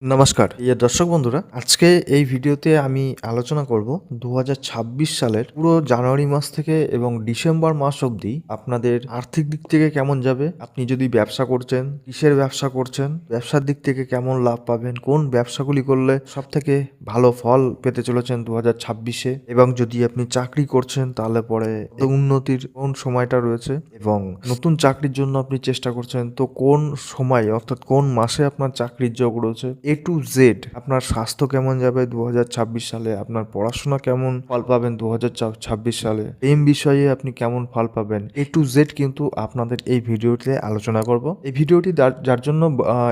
নমস্কার দর্শক বন্ধুরা, আজকে এই ভিডিওতে আমি আলোচনা করব 2026 সালের পুরো জানুয়ারি মাস থেকে এবং ডিসেম্বর মাস অবধি আপনাদের আর্থিক দিক থেকে কেমন যাবে। আপনি যদি ব্যবসা করছেন, কিসের ব্যবসা করছেন, ব্যবসার দিক থেকে কেমন লাভ পাবেন, কোন ব্যবসাগুলি করলে সব থেকে ভালো ফল পেতে চলেছেন 2026-এ, এবং যদি আপনি চাকরি করছেন তাহলে পরে উন্নতির কোন সময়টা রয়েছে, এবং নতুন চাকরির জন্য আপনি চেষ্টা করছেন তো কোন সময় অর্থাৎ কোন মাসে আপনার চাকরির যোগ রয়েছে, A to Z আপনার স্বাস্থ্য কেমন যাবে 2026 সালে, আপনার পড়াশোনা কেমন ফল পাবেন 2026 সালে, প্রেম বিষয়ে আপনি কেমন ফল পাবেন, A to Z কিন্তু আপনাদের এই ভিডিওতে আলোচনা করব। এই ভিডিওটি যার জন্য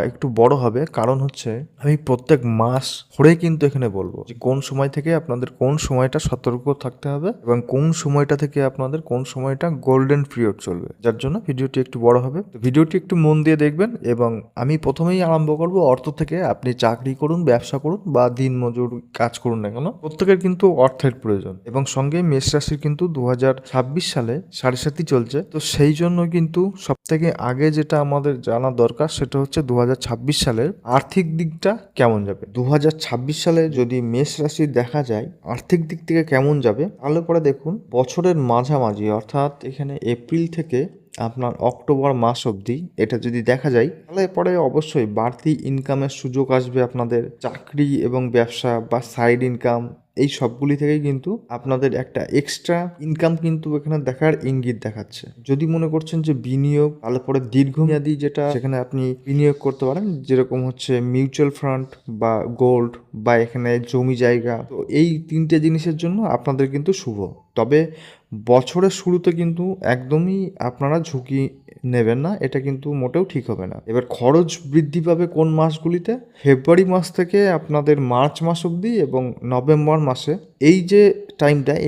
একটু বড় হবে, কারণ হচ্ছে আমি প্রত্যেক মাস ধরে কিন্তু এখানে বলবো যে কোন সময় থেকে আপনাদের কোন সময়টা সতর্ক থাকতে হবে এবং কোন সময়টা থেকে আপনাদের কোন সময়টা গোল্ডেন পিরিয়ড চলবে, যার জন্য ভিডিওটি একটু বড় হবে। তো ভিডিওটি একটু মন দিয়ে দেখবেন, এবং আমি প্রথমেই আরম্ভ করব অর্থ থেকে। আপনি চাকরি করুন, ব্যবসা করুন বা দিনমজুর কাজ করুন না কেন, প্রত্যেকের কিন্তু অর্থের প্রয়োজন, এবং সঙ্গে মেষ রাশির কিন্তু 2026 সালে সাড়ে সাথী চলছে। তো সেই জন্য কিন্তু সব থেকে আগে যেটা আমাদের জানা দরকার সেটা হচ্ছে 2026 সালের আর্থিক দিকটা কেমন যাবে। 2026 সালে যদি মেষ রাশির দেখা যায় আর্থিক দিক থেকে কেমন যাবে, তাহলে পরে দেখুন বছরের মাঝামাঝি অর্থাৎ এখানে এপ্রিল থেকে আপনার অক্টোবর মাস অবধি এটা যদি দেখা যায়, তাহলে পরে অবশ্যই বাড়তি ইনকামের সুযোগ আসবে আপনাদের। চাকরি এবং ব্যবসা বা সাইড ইনকাম এই সবগুলি থেকেই কিন্তু আপনাদের একটা এক্সট্রা ইনকাম কিন্তু এখানে দেখার ইঙ্গিত দেখাচ্ছে। যদি মনে করছেন যে বিনিয়োগ, তাহলে পরে দীর্ঘমেয়াদী যেটা সেখানে আপনি বিনিয়োগ করতে পারেন, যেরকম হচ্ছে মিউচুয়াল ফান্ড বা গোল্ড বা এখানে জমি জায়গা। তো এই তিনটে জিনিসের জন্য আপনাদের কিন্তু শুভ। তবে বছরের শুরুতে কিন্তু একদমই আপনারা ঝুঁকি নেবেন না, এটা কিন্তু মোটেও ঠিক হবে না। এবার খরচ বৃদ্ধি পাবে কোন মাসগুলিতে, ফেব্রুয়ারি মাস থেকে আপনাদের মার্চ মাস অবধি এবং নভেম্বর মাসে। এই যে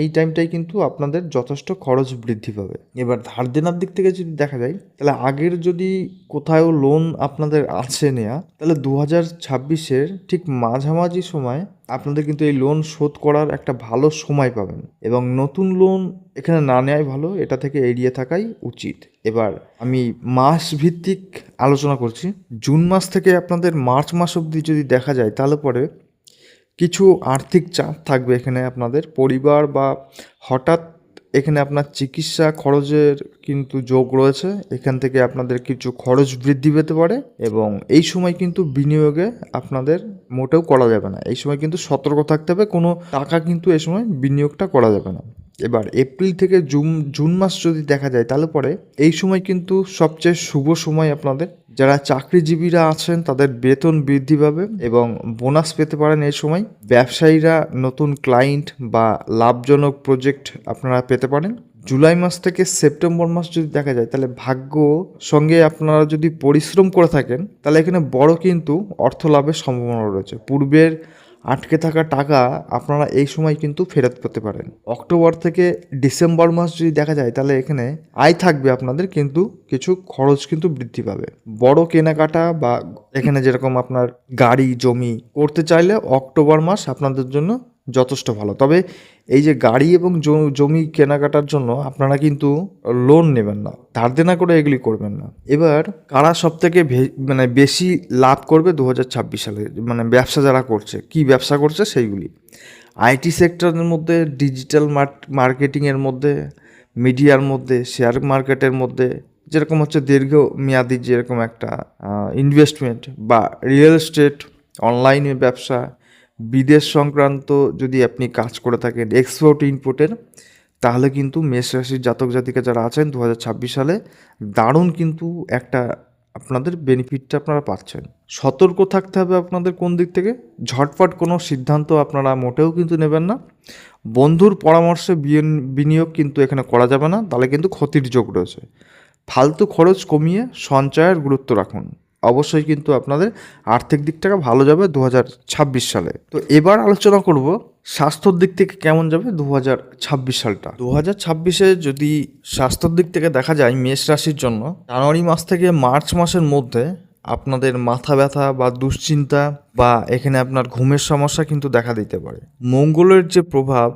এই টাইমটাই কিন্তু আপনাদের যথেষ্ট খরচ বৃদ্ধি পাবে। এবার ধার দেনার দিক থেকে যদি দেখা যায়, তাহলে আগের যদি কোথাও লোন আপনাদের আছে নেয়া, তাহলে 2026-এর ঠিক মাঝামাঝি সময় আপনাদের কিন্তু এই লোন শোধ করার একটা ভালো সময় পাবেন, এবং নতুন লোন এখানে না নেওয়াই ভালো, এটা থেকে এড়িয়ে থাকাই উচিত। এবার আমি মাস ভিত্তিক আলোচনা করছি। জুন মাস থেকে আপনাদের মার্চ মাস অবধি যদি দেখা যায়, তাহলে পরে কিছু আর্থিক চাপ থাকবে এখানে আপনাদের পরিবার, বা হঠাৎ এখানে আপনার চিকিৎসা খরচের কিন্তু যোগ রয়েছে। এখান থেকে আপনাদের কিছু খরচ বৃদ্ধি পেতে পারে, এবং এই সময় কিন্তু বিনিয়োগে আপনাদের মোটেও করা যাবে না। এই সময় কিন্তু সতর্ক থাকতে হবে, কোনো টাকা কিন্তু এই সময় বিনিয়োগটা করা যাবে না। এবার এপ্রিল থেকে জুন মাস যদি দেখা যায়, তাহলে পরে এই সময় কিন্তু সবচেয়ে শুভ সময় আপনাদের। যারা চাকরিজীবীরা আছেন তাদের বেতন বৃদ্ধি পাবে এবং বোনাস পেতে পারেন এই সময়। ব্যবসায়ীরা নতুন ক্লায়েন্ট বা লাভজনক প্রজেক্ট আপনারা পেতে পারেন। জুলাই মাস থেকে সেপ্টেম্বর মাস যদি দেখা যায়, তাহলে ভাগ্য সঙ্গে আপনারা যদি পরিশ্রম করে থাকেন, তাহলে এখানে বড় কিন্তু অর্থ লাভের সম্ভাবনা রয়েছে। পূর্বের আটকে থাকা টাকা আপনারা এই সময় কিন্তু ফেরত পেতে পারেন। অক্টোবর থেকে ডিসেম্বর মাস যদি দেখা যায়, তাহলে এখানে আয় থাকবে আপনাদের, কিন্তু কিছু খরচ কিন্তু বৃদ্ধি পাবে। বড় কেনাকাটা বা এখানে যেরকম আপনার গাড়ি জমি করতে চাইলে অক্টোবর মাস আপনাদের জন্য যথেষ্ট ভালো। তবে এই যে গাড়ি এবং জমি কেনাকাটার জন্য আপনারা কিন্তু লোন নেবেন না, ধার দেনা করে এগুলি করবেন না। এবার কারা সব থেকে বেশি লাভ করবে 2026 সালে, ব্যবসা যারা করছে, কি ব্যবসা করছে সেইগুলি আইটি সেক্টরের মধ্যে, ডিজিটাল মার্কেটিংয়ের মধ্যে, মিডিয়ার মধ্যে, শেয়ার মার্কেটের মধ্যে, যেরকম হচ্ছে দীর্ঘমেয়াদী যেরকম একটা ইনভেস্টমেন্ট বা রিয়েল এস্টেট, অনলাইনে ব্যবসা, বিদেশ সংক্রান্ত যদি আপনি কাজ করে থাকেন, এক্সপোর্ট ইনপোর্টের, তাহলে কিন্তু মেষ রাশির জাতক জাতিকা যারা আছেন 2026 সালে দারুণ কিন্তু একটা আপনাদের বেনিফিটটা আপনারা পাচ্ছেন। সতর্ক থাকতে হবে আপনাদের কোন দিক থেকে, ঝটপট কোনো সিদ্ধান্ত আপনারা মোটেও কিন্তু নেবেন না। বন্ধুর পরামর্শে বিনিয়োগ কিন্তু এখানে করা যাবে না, তাহলে কিন্তু ক্ষতির যোগ রয়েছে। ফালতু খরচ কমিয়ে সঞ্চয়ের গুরুত্ব রাখুন, অবশ্যই কিন্তু আপনাদের আর্থিক দিকটাকে ভালো যাবে 2026 সালে। তো এবার আলোচনা করব স্বাস্থ্যর দিক থেকে কেমন যাবে 2026 সালটা। 2026-এ যদি স্বাস্থ্যর দিক থেকে দেখা যায় মেষ রাশির জন্য, জানুয়ারি মাস থেকে মার্চ মাসের মধ্যে আপনাদের মাথা ব্যথা বা দুশ্চিন্তা বা এখানে আপনার ঘুমের সমস্যা কিন্তু দেখা দিতে পারে। মঙ্গলের যে প্রভাব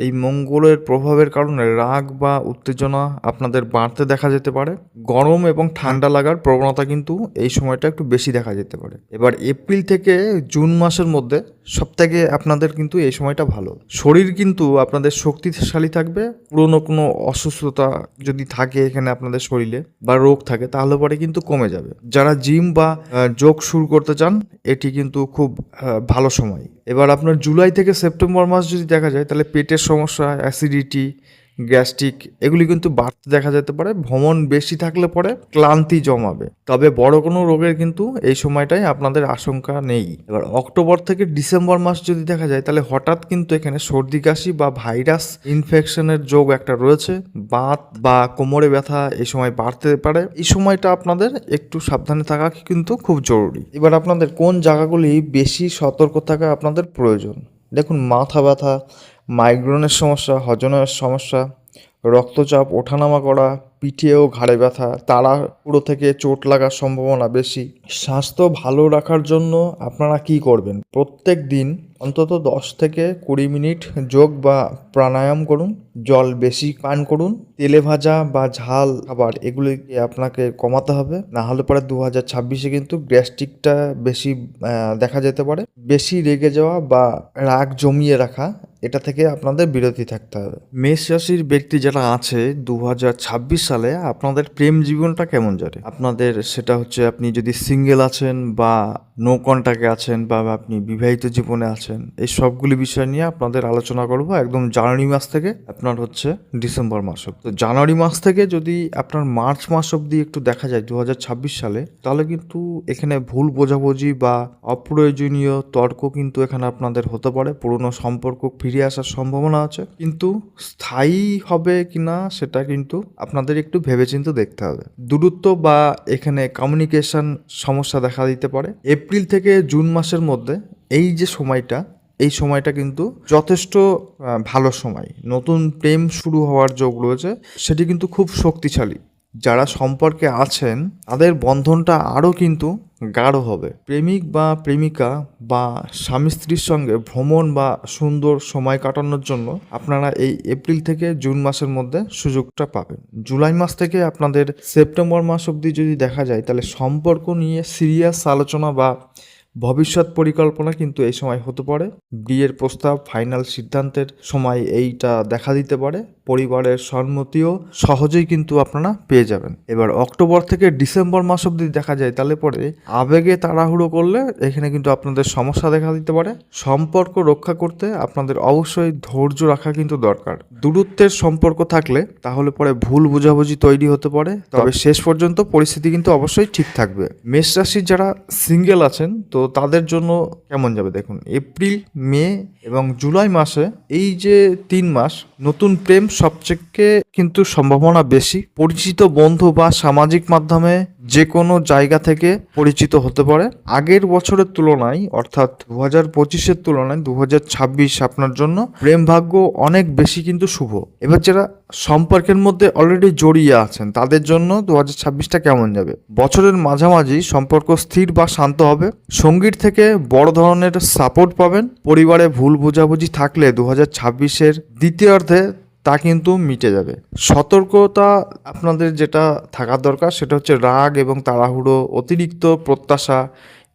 এই মঙ্গলের প্রভাবের কারণে রাগ বা উত্তেজনা আপনাদের বাড়তে দেখা যেতে পারে। গরম এবং ঠান্ডা লাগার প্রবণতা কিন্তু এই সময়টা একটু বেশি দেখা যেতে পারে। এবার এপ্রিল থেকে জুন মাসের মধ্যে সবথেকে আপনাদের কিন্তু এই সময়টা ভালো। শরীর কিন্তু আপনাদের শক্তিশালী থাকবে। পুরনো কোনো অসুস্থতা যদি থাকে এখানে আপনাদের শরীরে বা রোগ থাকে তাহলে পরে কিন্তু কমে যাবে। যারা জিম বা যোগ শুরু করতে চান এটি কিন্তু খুব ভালো সময়। এবার আপনার জুলাই থেকে সেপ্টেম্বর মাস যদি দেখা যায় তাহলে পেটের সমস্যা, অ্যাসিডিটি, গ্যাস্ট্রিক এগুলি কিন্তু বাড়তে দেখা যেতে পারে। ভ্রমণ বেশি থাকলে পরে ক্লান্তি জমাবে, তবে বড় কোনো রোগের কিন্তু এই সময়টাই আপনাদের আশঙ্কা নেই। এবার অক্টোবর থেকে ডিসেম্বর মাস যদি দেখা যায় তাহলে হঠাৎ কিন্তু এখানে সর্দি কাশি বা ভাইরাস ইনফেকশনের যোগ একটা রয়েছে। বাত বা কোমরে ব্যথা এই সময় বাড়তে পারে। এই সময়টা আপনাদের একটু সাবধানে থাকা কিন্তু খুব জরুরি। এবার আপনাদের কোন জায়গাগুলি বেশি সতর্ক থাকা আপনাদের প্রয়োজন? দেখুন, মাথা ব্যথা, মাইগ্রেনের সমস্যা, হজমের সমস্যা, রক্তচাপ ওঠানামা করা, পিঠে ও ঘাড়ে ব্যথা, তাড়াহুড়ো থেকে চোট লাগার সম্ভাবনা বেশি। স্বাস্থ্য ভালো রাখার জন্য আপনারা কি করবেন? প্রত্যেক দিন অন্তত 10 থেকে 20 মিনিট যোগ বা প্রাণায়াম করুন। জল বেশি পান করুন। তেলে ভাজা বা ঝাল খাবার এগুলিকে আপনাকে কমাতে হবে, না হলে পরে 2026-এ কিন্তু গ্যাস্ট্রিকটা বেশি দেখা যেতে পারে। বেশি রেগে যাওয়া বা রাগ জমিয়ে রাখা এটা থেকে আপনাদের বিরতি থাকতে হবে। মেষ রাশির ব্যক্তি যারা আছে 2026 সালে আপনাদের প্রেম জীবনটা কেমন যাবে? আপনাদের সেটা হচ্ছে আপনি যদি সিঙ্গেল আছেন বা নো কন্ট্যাক্টে আছেন বা আপনি বিবাহিত জীবনে আছেন, এই সবগুলি বিষয় নিয়ে আপনাদের আলোচনা করব একদম জানুয়ারি মাস থেকে আপনার হচ্ছে ডিসেম্বর মাস অব্দি। তো জানুয়ারি মাস থেকে যদি আপনার মার্চ মাস অব্দি একটু দেখা যায় 2026 সালে, তাহলে কিন্তু এখানে ভুল বোঝাবুঝি বা অপ্রয়োজনীয় তর্ক কিন্তু এখানে আপনাদের হতে পারে। পুরনো সম্পর্ক ফিরে আসার সম্ভাবনা আছে, কিন্তু স্থায়ী হবে কিনা সেটা কিন্তু আপনাদের একটু ভেবেচিন্তে দেখতে হবে। দূরত্ব বা এখানে কমিউনিকেশন সমস্যা দেখা দিতে পারে। এপ্রিল থেকে জুন মাসের মধ্যে এই যে সময়টা, এই সময়টা কিন্তু যথেষ্ট ভালো সময়। নতুন প্রেম শুরু হওয়ার যোগ রয়েছে, সেটি কিন্তু খুব শক্তিশালী। যারা সম্পর্কে আছেন তাদের বন্ধনটা আরও কিন্তু গাঢ় হবে। প্রেমিক বা প্রেমিকা বা স্বামী স্ত্রীর সঙ্গে ভ্রমণ বা সুন্দর সময় কাটানোর জন্য আপনারা এই এপ্রিল থেকে জুন মাসের মধ্যে সুযোগটা পাবেন। জুলাই মাস থেকে আপনাদের সেপ্টেম্বর মাস অবধি যদি দেখা যায় তাহলে সম্পর্ক নিয়ে সিরিয়াস আলোচনা বা ভবিষ্যৎ পরিকল্পনা কিন্তু এই সময় হতে পারে। বিয়ের প্রস্তাব, ফাইনাল সিদ্ধান্তের সময় এইটা দেখা দিতে পারে। পরিবারের সম্মতিও সহজেই কিন্তু আপনারা পেয়ে যাবেন। এবার অক্টোবর থেকে ডিসেম্বর মাস অবধি দেখা যায় তাহলে পরে আবেগে তাড়াহুড়ো করলে এখানে কিন্তু আপনাদের সমস্যা দেখা দিতে পারে। সম্পর্ক রক্ষা করতে আপনাদের অবশ্যই ধৈর্য রাখা কিন্তু দরকার। দূরত্বের সম্পর্ক থাকলে তাহলে পরে ভুল বোঝাবুঝি তৈরি হতে পারে, তবে শেষ পর্যন্ত পরিস্থিতি কিন্তু অবশ্যই ঠিক থাকবে। মেষ রাশির যারা সিঙ্গেল আছেন তো তাদের জন্য কেমন যাবে দেখুন। এপ্রিল, মে এবং জুলাই মাসে এই যে 3 মাস নতুন প্রেম সবচেয়ে কিন্তু সম্ভাবনা বেশি। পরিচিত বন্ধু বা সামাজিক মাধ্যমে যে কোনো জায়গা থেকে পরিচিত হতে পারে। আগের বছরের তুলনায় অর্থাৎ 2025-এর তুলনায় 2026 আপনার জন্য প্রেম ভাগ্য অনেক বেশি কিন্তু শুভ। এবার যারা সম্পর্কের মধ্যে অলরেডি জড়িয়ে আছেন তাদের জন্য 2026টা কেমন যাবে? বছরের মাঝামাঝি সম্পর্ক স্থির বা শান্ত হবে। সঙ্গীর থেকে বড় ধরনের সাপোর্ট পাবেন। পরিবারে ভুল বোঝাবুঝি থাকলে 2026-এর দ্বিতীয়ার্ধে তা কিন্তু মিটে যাবে। সতর্কতা আপনাদের যেটা থাকা দরকার সেটা হচ্ছে রাগ এবং তাড়াহুড়ো, অতিরিক্ত প্রত্যাশা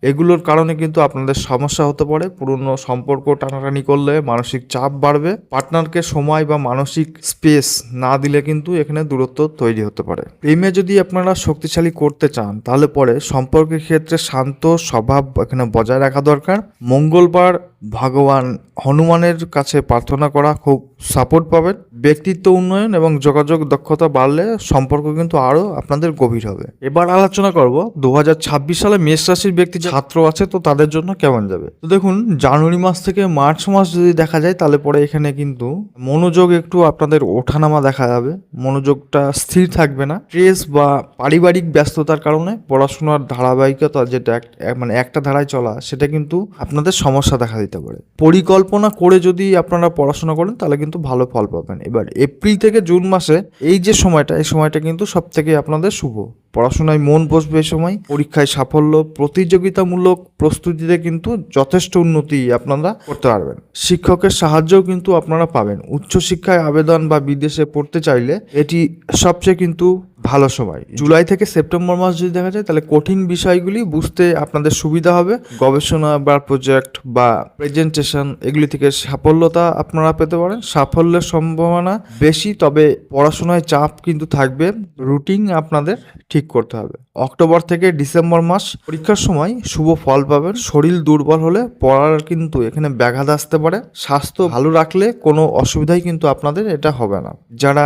এগুলোর কারণে কিন্তু আপনাদের সমস্যা হতে পারে। পুরনো সম্পর্ক টানাটানি করলে মানসিক চাপ বাড়বে। পার্টনারকে সময় বা মানসিক স্পেস না দিলে কিন্তু এখানে দূরত্ব তৈরি হতে পারে। প্রেমে যদি আপনারা শক্তিশালী করতে চান তাহলে পরে সম্পর্কের ক্ষেত্রে শান্ত স্বভাব এখানে বজায় রাখা দরকার। মঙ্গলবার ভগবান হনুমানের কাছে প্রার্থনা করা খুব সাপোর্ট পাবেন। ব্যক্তিত্ব উন্নয়ন এবং যোগাযোগ দক্ষতা বাড়লে সম্পর্ক কিন্তু আরও আপনাদের গভীর হবে। এবার আলোচনা করব 2026 সালে মেষ রাশির ব্যক্তি ছাত্র আছে তো তাদের জন্য কেমন যাবে। তো দেখুন, জানুয়ারি মাস থেকে মার্চ মাস যদি দেখা যায় তাহলে পরে এখানে কিন্তু মনোযোগ একটু আপনাদের ওঠানামা দেখা যাবে। মনোযোগটা স্থির থাকবে না। স্ট্রেস বা পারিবারিক ব্যস্ততার কারণে পড়াশোনার ধারাবাহিকতা যেটা মানে একটা ধারায় চলা সেটা কিন্তু আপনাদের সমস্যা দেখা দিতে পারে। পরিকল্পনা করে যদি আপনারা পড়াশোনা করেন তাহলে কিন্তু ভালো ফল পাবেন। এবার এপ্রিল থেকে জুন মাসে এই যে সময়টা, এই সময়টা কিন্তু সব থেকে আপনাদের শুভ। পড়াশোনায় মন বসবে এই সময়, পরীক্ষায় সাফল্য, প্রতিযোগিতামূলক প্রস্তুতিতে কিন্তু যথেষ্ট উন্নতি আপনারা করতে পারবেন। শিক্ষকের সাহায্যও কিন্তু আপনারা পাবেন। উচ্চশিক্ষায় আবেদন বা বিদেশে পড়তে চাইলে এটি সবচেয়ে কিন্তু ভালো সময়। জুলাই থেকে সেপ্টেম্বর মাস যদি দেখা যায় তাহলে কঠিন বিষয়গুলি বুঝতে আপনাদের সুবিধা হবে। গবেষণা বা প্রজেক্ট বা প্রেজেন্টেশন এগুলি থেকে সাফল্যতা আপনারা পেতে পারেন। সাফল্যের সম্ভাবনা বেশি, তবে পড়াশোনায় চাপ কিন্তু থাকবে। রুটিন আপনাদের ঠিক করতে হবে। অক্টোবর থেকে ডিসেম্বর মাস পরীক্ষার সময় শুভ ফল পাবেন। শরীর দুর্বল হলে পড়ার কিন্তু এখানে ব্যাঘাত আসতে পারে। স্বাস্থ্য ভালো রাখলে কোনো অসুবিধাই কিন্তু আপনাদের এটা হবে না। যারা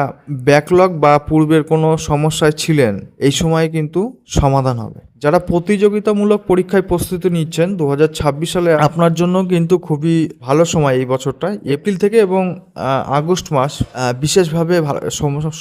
ব্যাকলগ বা পূর্বের কোনো সমস্যায় ছিলেন এই সময় কিন্তু সমাধান হবে। যারা প্রতিযোগিতামূলক পরীক্ষায় প্রস্তুতি নিচ্ছেন 2026 সালে আপনার জন্য কিন্তু খুবই ভালো সময় এই বছরটা। এপ্রিল থেকে এবং আগস্ট মাস বিশেষভাবে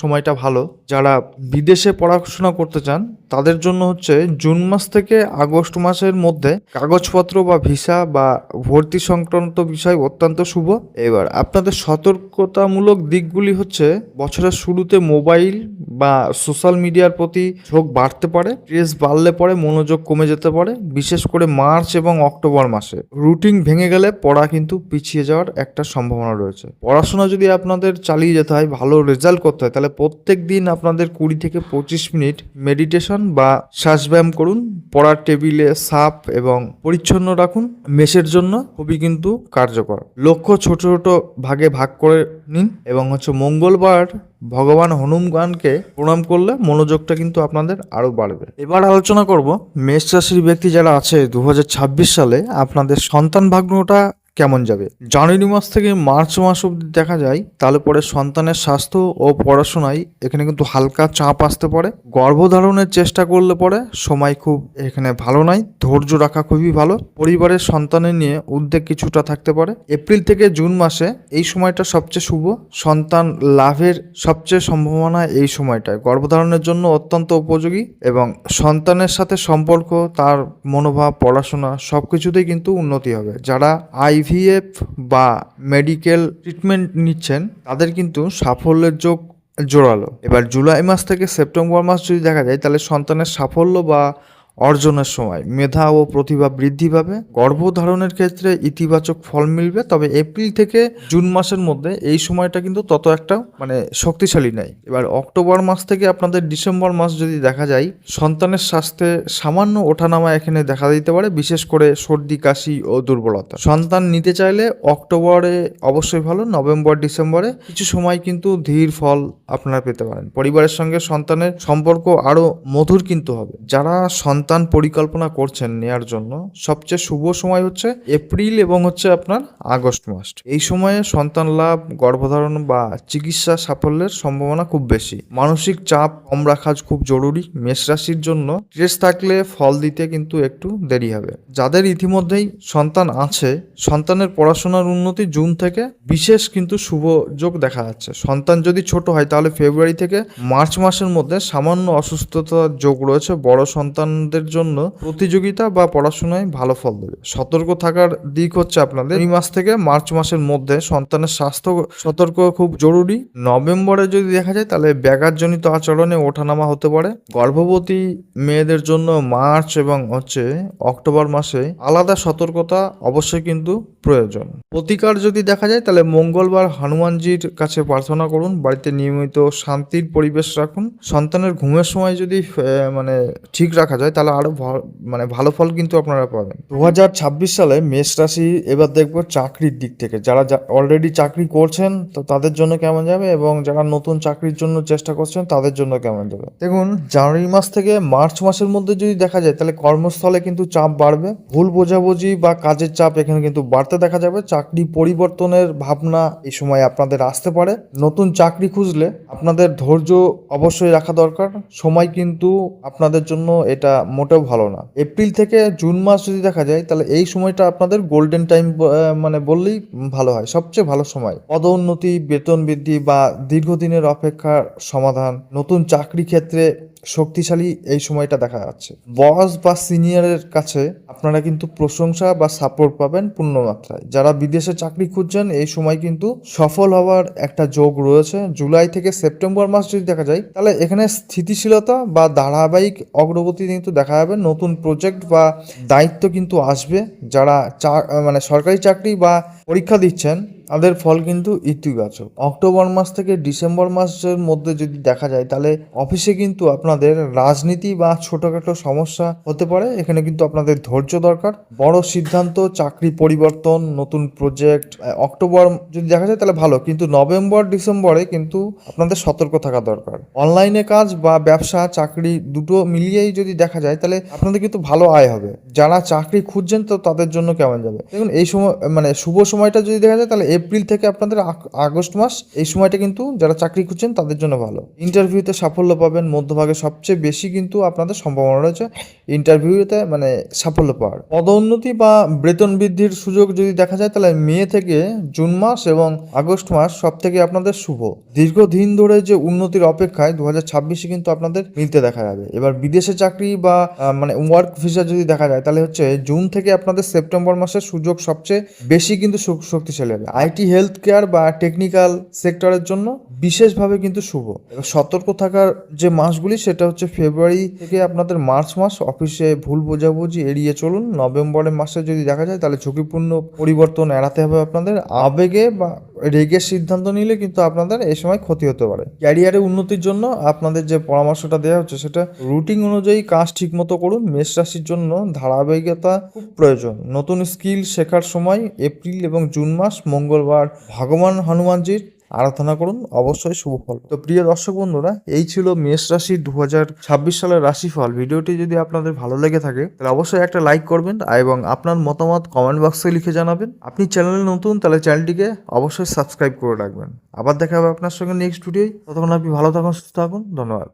সময়টা ভালো। যারা বিদেশে পড়াশোনা করতে চান তাদের জন্য হচ্ছে জুন মাস থেকে আগস্ট মাসের মধ্যে কাগজপত্র বা ভিসা বা ভর্তি সংক্রান্ত বিষয় অত্যন্ত শুভ। এবার আপনাদের সতর্কতামূলক দিকগুলি হচ্ছে বছরের শুরুতে মোবাইল বা সোশ্যাল মিডিয়ার প্রতি ঝোঁক বাড়তে পারে। স্ট্রেস বাড়লে পরে মনোযোগ কমে যেতে পারে, বিশেষ করে মার্চ এবং অক্টোবর মাসে। রুটিন ভেঙে গেলে পড়া কিন্তু পিছিয়ে যাওয়ার একটা সম্ভাবনা রয়েছে। পড়াশোনা যদি আপনাদের চালিয়ে যেতে হয়, ভালো রেজাল্ট করতে হয়, তাহলে প্রত্যেক দিন আপনাদের 20 থেকে 25 মিনিট মেডিটেশন বা শ্বাসব্যায়াম করুন। পড়ার টেবিলে সাফ এবং পরিচ্ছন্ন রাখুন। মেসের জন্য খুবই কিন্তু কার্যকর। লক্ষ্য ছোট ছোট ভাগে ভাগ করে নিন এবং হচ্ছে মঙ্গলবার ভগবান হনুমানকে প্রণাম করলে মনোযোগটা কিন্তু আপনাদের আরো বাড়বে। এবার আলোচনা করব মেষ রাশির ব্যক্তি যারা আছে 2026 সালে আপনাদের সন্তান ভাগ্যটা কেমন যাবে। জানুয়ারি মাস থেকে মার্চ মাস অবধি দেখা যায় তাহলে পরে সন্তানের স্বাস্থ্য ও পড়াশোনায় এখানে কিন্তু হালকা চাপ আসতে পারে। গর্ভধারণের চেষ্টা করলে পরে সময় খুব এখানে ভালো নয়। ধৈর্য রাখা খুবই ভালো। পরিবারের সন্তানের নিয়ে উদ্বেগ কিছুটা থাকতে পারে। এপ্রিল থেকে জুন মাসে এই সময়টা সবচেয়ে শুভ। সন্তান লাভের সবচেয়ে সম্ভাবনা এই সময়টায়। গর্ভধারণের জন্য অত্যন্ত উপযোগী এবং সন্তানের সাথে সম্পর্ক, তার মনোভাব, পড়াশোনা সবকিছুতেই কিন্তু উন্নতি হবে। যারা IVF বা মেডিকেল ট্রিটমেন্ট নিচ্ছেন তাদের কিন্তু সাফল্যের যোগ জোরালো। এবার জুলাই মাস থেকে সেপ্টেম্বর মাস যদি দেখা যায় তাহলে সন্তানের সাফল্য বা অর্জনের সময়। মেধা ও প্রতিভা বৃদ্ধি পাবে। গর্ভধারণের ক্ষেত্রে ইতিবাচক ফল মিলবে। তবে এপ্রিল থেকে জুন মাসের মধ্যে এই সময়টা কিন্তু তত একটা শক্তিশালী নাই। এবার অক্টোবর মাস থেকে আপনাদের ডিসেম্বর মাস যদি দেখা যায় সন্তানের স্বাস্থ্যে সামান্য ওঠানামা এখানে দেখা দিতে পারে, বিশেষ করে সর্দি, কাশি ও দুর্বলতা। সন্তান নিতে চাইলে অক্টোবরে অবশ্যই ভালো। নভেম্বর ডিসেম্বরে কিছু সময় কিন্তু ধীর ফল আপনারা পেতে পারেন। পরিবারের সঙ্গে সন্তানের সম্পর্ক আরো মধুর কিন্তু হবে। যারা সন্তান পরিকল্পনা করছেন নেয়ার জন্য সবচেয়ে শুভ সময় হচ্ছে এপ্রিল এবং হচ্ছে আপনার আগস্ট মাস। এই সময়ে সন্তান লাভ, গর্ভধারণ বা চিকিৎসা সাফল্যের সম্ভাবনা খুব বেশি। মানসিক চাপ কম রাখা খুব জরুরি। মেষ রাশির জন্য স্ট্রেস থাকলে ফল দিতে কিন্তু একটু দেরি হবে। যাদের ইতিমধ্যেই সন্তান আছে, সন্তানের পড়াশোনার উন্নতি জুন থেকে বিশেষ কিন্তু শুভ যোগ দেখা যাচ্ছে। সন্তান যদি ছোট হয় তাহলে ফেব্রুয়ারি থেকে মার্চ মাসের মধ্যে সামান্য অসুস্থতার যোগ রয়েছে। বড় সন্তানদের জন্য প্রতিযোগিতা বা পড়াশোনায় ভালো ফল দেবে। সতর্ক থাকার দিক হচ্ছে আপনাদের এই মাস থেকে মার্চ মাসের মধ্যে সন্তানের স্বাস্থ্য সতর্ক খুব জরুরি। নভেম্বরে যদি দেখা যায় তাহলে ব্যাঘাতজনিত আচরণে ওঠানামা হতে পারে। গর্ভবতী মেয়েদের জন্য মার্চ এবং হচ্ছে অক্টোবর মাসে আলাদা সতর্কতা অবশ্যই কিন্তু প্রয়োজন। প্রতিকার যদি দেখা যায় তাহলে মঙ্গলবার হনুমানজির কাছে প্রার্থনা করুন। বাড়িতে নিয়মিত শান্তির পরিবেশ রাখুন। সন্তানের ঘুমের সময় যদি ঠিক রাখা যায় তাহলে আরো ভালো ফল কিন্তু আপনারা পাবেন। 2026 সালে মেষ রাশি এবার দেখবো চাকরির দিক থেকে। যারা অলরেডি চাকরি করছেন তো তাদের জন্য কেমন যাবে এবং যারা নতুন চাকরির জন্য চেষ্টা করছেন তাদের জন্য কেমন যাবে। দেখুন, জানুয়ারি মাস থেকে মার্চ মাসের মধ্যে যদি দেখা যায় তাহলে কর্মস্থলে কিন্তু চাপ বাড়বে। ভুল বোঝাবুঝি বা কাজের চাপ এখানে কিন্তু বাড়তে দেখা যাবে। চাকরি পরিবর্তনের ভাবনা এই সময় আপনাদের আসতে পারে। নতুন চাকরি খুঁজলে আপনাদের ধৈর্য অবশ্যই রাখা দরকার। সময় কিন্তু আপনাদের জন্য এটা মোটেও ভালো না। এপ্রিল থেকে জুন মাস যদি দেখা যায় তাহলে এই সময়টা আপনাদের গোল্ডেন টাইম বললেই ভালো হয়। সবচেয়ে ভালো সময় পদোন্নতি, বেতন বৃদ্ধি বা দীর্ঘদিনের অপেক্ষার সমাধান, নতুন চাকরি ক্ষেত্রে শক্তিশালী এই সময়টা দেখা যাচ্ছে। বস বা সিনিয়রের কাছে আপনারা কিন্তু প্রশংসা বা সাপোর্ট পাবেন পূর্ণ মাত্রায়। যারা বিদেশে চাকরি খুঁজছেন এই সময় কিন্তু সফল হওয়ার একটা যোগ রয়েছে। জুলাই থেকে সেপ্টেম্বর মাস যদি দেখা যায় তাহলে এখানে স্থিতিশীলতা বা ধারাবাহিক অগ্রগতি কিন্তু দেখা যাবে। নতুন প্রজেক্ট বা দায়িত্ব কিন্তু আসবে। যারা মানে সরকারি চাকরি বা পরীক্ষা দিচ্ছেন তাদের ফল কিন্তু ইতিবাচক। অক্টোবর মাস থেকে ডিসেম্বর মাসের মধ্যে যদি দেখা যায় তাহলে অফিসে কিন্তু আপনাদের রাজনীতি বা ছোটখাটো সমস্যা হতে পারে। এখানে কিন্তু আপনাদের ধৈর্য দরকার। বড় সিদ্ধান্ত, চাকরি পরিবর্তন, নতুন প্রজেক্ট অক্টোবর যদি দেখা যায় তাহলে ভালো, কিন্তু নভেম্বর ডিসেম্বরে কিন্তু আপনাদের সতর্ক থাকা দরকার। অনলাইনে কাজ বা ব্যবসা, চাকরি দুটো মিলিয়েই যদি দেখা যায় তাহলে আপনাদের কিন্তু ভালো আয় হবে। যারা চাকরি খুঁজছেন তো তাদের জন্য কেমন যাবে দেখুন, এই সময় মানে শুভ সময়টা যদি দেখা যায় তাহলে এপ্রিল থেকে আপনাদের আগস্ট মাস, এই সময়টা কিন্তু যারা চাকরি খুঁজছেন তাদের জন্য ভালো। ইন্টারভিউতে সাফল্য পাবেন। মধ্যভাগে সবচেয়ে বেশি কিন্তু আপনাদের সম্ভাবনা রয়েছে ইন্টারভিউতে মানে সাফল্য পাওয়ার। পদোন্নতি বা বেতন বৃদ্ধির সুযোগ যদি দেখা যায় তাহলে মে থেকে জুন মাস এবং আগস্ট মাস সব থেকে আপনাদের শুভ। দীর্ঘদিন ধরে যে উন্নতির অপেক্ষায় 2026 কিন্তু আপনাদের মিলতে দেখা যাবে। এবার বিদেশে চাকরি বা মানে ওয়ার্ক ভিসা যদি দেখা যায় তাহলে হচ্ছে জুন থেকে আপনাদের সেপ্টেম্বর মাসের সুযোগ সবচেয়ে বেশি কিন্তু শক্তিশালী হবে। আইটি, হেলথ কেয়ার বা টেকনিক্যাল সেক্টরের জন্য বিশেষভাবে কিন্তু শুভ। এবার সতর্ক থাকার যে মাসগুলি সেটা হচ্ছে ফেব্রুয়ারি থেকে আপনাদের মার্চ মাস। অফিসে ভুল বোঝাবুঝি এড়িয়ে চলুন। নভেম্বরের মাসে যদি দেখা যায় তাহলে ঝুঁকিপূর্ণ পরিবর্তন এড়াতে হবে আপনাদের। আবেগে বা রেগে সিদ্ধান্ত নিলে কিন্তু আপনাদের এই সময় ক্ষতি হতে পারে। ক্যারিয়ারে উন্নতির জন্য আপনাদের যে পরামর্শটা দেওয়া হচ্ছে সেটা রুটিন অনুযায়ী কাজ ঠিক মতো করুন। মেষ রাশির জন্য ধারাবাহিকতা খুব প্রয়োজন। নতুন স্কিল শেখার সময় এপ্রিল এবং জুন মাস। মঙ্গলবার ভগবান হনুমানজির আরাধনা করুন, অবশ্যই শুভ ফল। তো প্রিয় দর্শক বন্ধুরা, এই ছিল মেষ রাশির 2026 সালের রাশিফল। ভিডিওটি যদি আপনাদের ভালো লেগে থাকে তাহলে অবশ্যই একটা লাইক করবেন এবং আপনার মতামত কমেন্ট বক্সে লিখে জানাবেন। আপনি চ্যানেলে নতুন তাহলে চ্যানেলটিকে অবশ্যই সাবস্ক্রাইব করে রাখবেন। আবার দেখা হবে আপনার সঙ্গে নেক্সট ভিডিওয়। ততক্ষণ আপনি ভালো থাকুন, সুস্থ থাকুন। ধন্যবাদ।